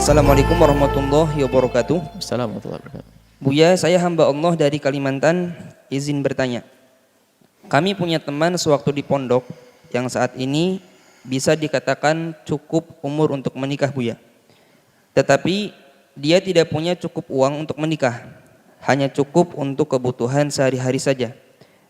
Assalamualaikum warahmatullahi wabarakatuh. Assalamualaikum warahmatullahi wabarakatuh. Buya, saya hamba Allah dari Kalimantan, izin bertanya. Kami punya teman sewaktu di pondok yang saat ini bisa dikatakan cukup umur untuk menikah, Buya. Tetapi dia tidak punya cukup uang untuk menikah, hanya cukup untuk kebutuhan sehari-hari saja.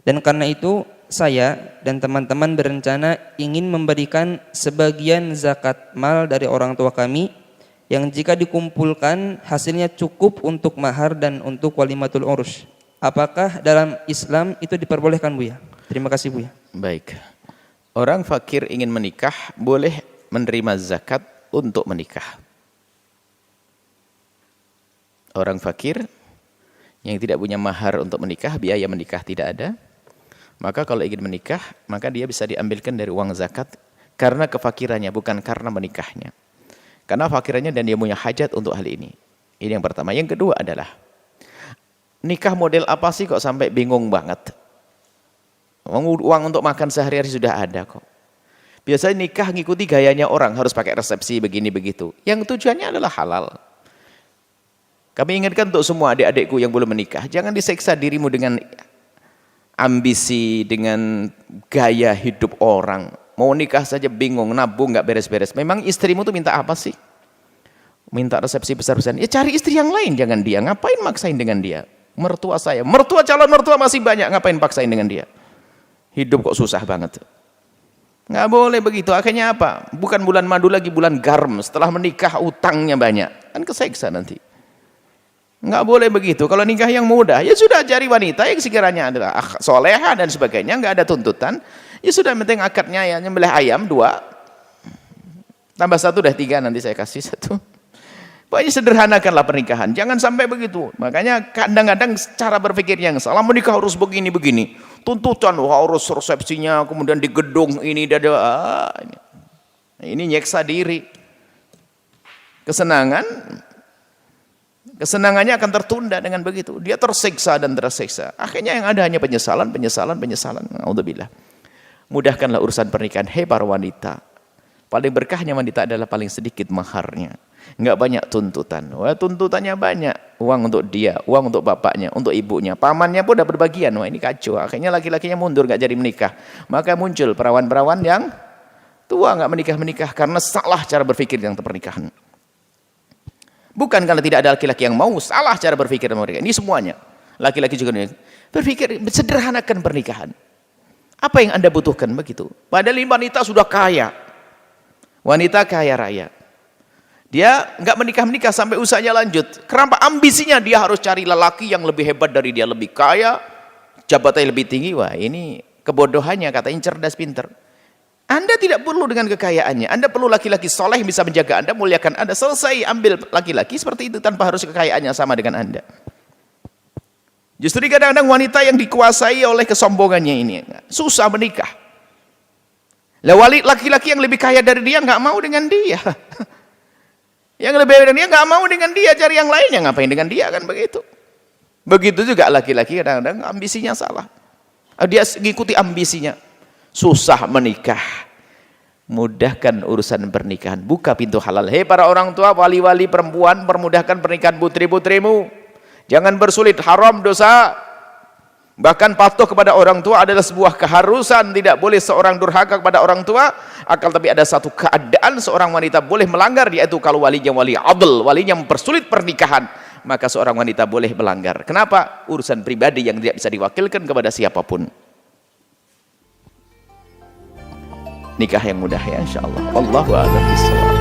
Dan karena itu saya dan teman-teman berencana ingin memberikan sebagian zakat mal dari orang tua kami yang jika dikumpulkan hasilnya cukup untuk mahar dan untuk walimatul urus. Apakah dalam Islam itu diperbolehkan, Buya? Terima kasih, Buya. Baik. Orang fakir ingin menikah boleh menerima zakat untuk menikah. Orang fakir yang tidak punya mahar untuk menikah, biaya menikah tidak ada, maka kalau ingin menikah, maka dia bisa diambilkan dari uang zakat karena kefakirannya, bukan karena menikahnya. Karena fakirannya dan dia punya hajat untuk hal ini. Ini yang pertama. Yang kedua adalah, nikah model apa sih kok sampai bingung banget? Uang untuk makan sehari-hari sudah ada kok. Biasanya nikah ngikuti gayanya orang, harus pakai resepsi begini begitu. Yang tujuannya adalah halal. Kami ingatkan untuk semua adik-adikku yang belum menikah, jangan diseksa dirimu dengan ambisi, dengan gaya hidup orang. Mau nikah saja bingung, nabung nggak beres-beres. Memang istrimu tuh minta apa sih? Minta resepsi besar-besaran. Ya cari istri yang lain, jangan dia. Ngapain maksain dengan dia? Mertua saya, calon mertua masih banyak, ngapain paksain dengan dia? Hidup kok susah banget. Nggak boleh begitu. Akhirnya apa? Bukan bulan madu lagi, bulan garam. Setelah menikah utangnya banyak. Kan keseksa nanti. Nggak boleh begitu. Kalau nikah yang mudah, ya sudah cari wanita yang sekiranya adalah soleha dan sebagainya, nggak ada tuntutan. Ya sudah, penting akadnya ya, nyembelih ayam 2, tambah 1 udah 3, nanti saya kasih 1. Pokoknya sederhanakanlah pernikahan, jangan sampai begitu. Makanya kadang-kadang cara berpikir yang salah, menikah harus begini-begini. Tuntutan harus resepsinya, kemudian di gedung ini, ini nyeksa diri. Kesenangannya akan tertunda dengan begitu. Dia tersiksa dan tersiksa. Akhirnya yang ada hanya penyesalan. Naudzubillah. Mudahkanlah urusan pernikahan. Hei para wanita, paling berkahnya wanita adalah paling sedikit maharnya, nggak banyak tuntutan. Wah, tuntutannya banyak, uang untuk dia, uang untuk bapaknya, untuk ibunya, pamannya pun udah berbagian. Wah, ini kacau. Akhirnya laki-lakinya mundur, nggak jadi menikah. Maka muncul perawan-perawan yang tua nggak menikah karena salah cara berpikir yang pernikahan. Bukan karena tidak ada laki-laki yang mau, salah cara berpikir mereka. Ini semuanya laki-laki juga berpikir sederhanakan pernikahan. Apa yang Anda butuhkan begitu? Padahal wanita sudah kaya, wanita kaya raya, dia nggak menikah sampai usianya lanjut. Kenapa? Ambisinya dia harus cari lelaki yang lebih hebat dari dia, lebih kaya, jabatannya lebih tinggi. Wah, ini kebodohannya, katanya cerdas pinter. Anda tidak perlu dengan kekayaannya, Anda perlu laki-laki soleh yang bisa menjaga Anda, muliakan Anda. Selesai, ambil laki-laki seperti itu tanpa harus kekayaannya sama dengan Anda. Justru kadang-kadang wanita yang dikuasai oleh kesombongannya ini susah menikah. Laki-laki yang lebih kaya dari dia nggak mau dengan dia. Yang lebih dari dia nggak mau dengan dia, cari yang lain, yang ngapain dengan dia, kan begitu. Begitu juga laki-laki kadang-kadang ambisinya salah. Dia ngikuti ambisinya. Susah menikah. Mudahkan urusan pernikahan, buka pintu halal. Hei para orang tua, wali-wali perempuan, permudahkan pernikahan putri-putrimu. Jangan bersulit, haram, dosa. Bahkan patuh kepada orang tua adalah sebuah keharusan. Tidak boleh seorang durhaka kepada orang tua. Akan tapi ada satu keadaan seorang wanita boleh melanggar, yaitu kalau walinya wali adl, walinya mempersulit pernikahan, maka seorang wanita boleh melanggar. Kenapa? Urusan pribadi yang tidak bisa diwakilkan kepada siapapun. Nikah yang mudah ya, insya Allah. Allahu a'lam bishawab.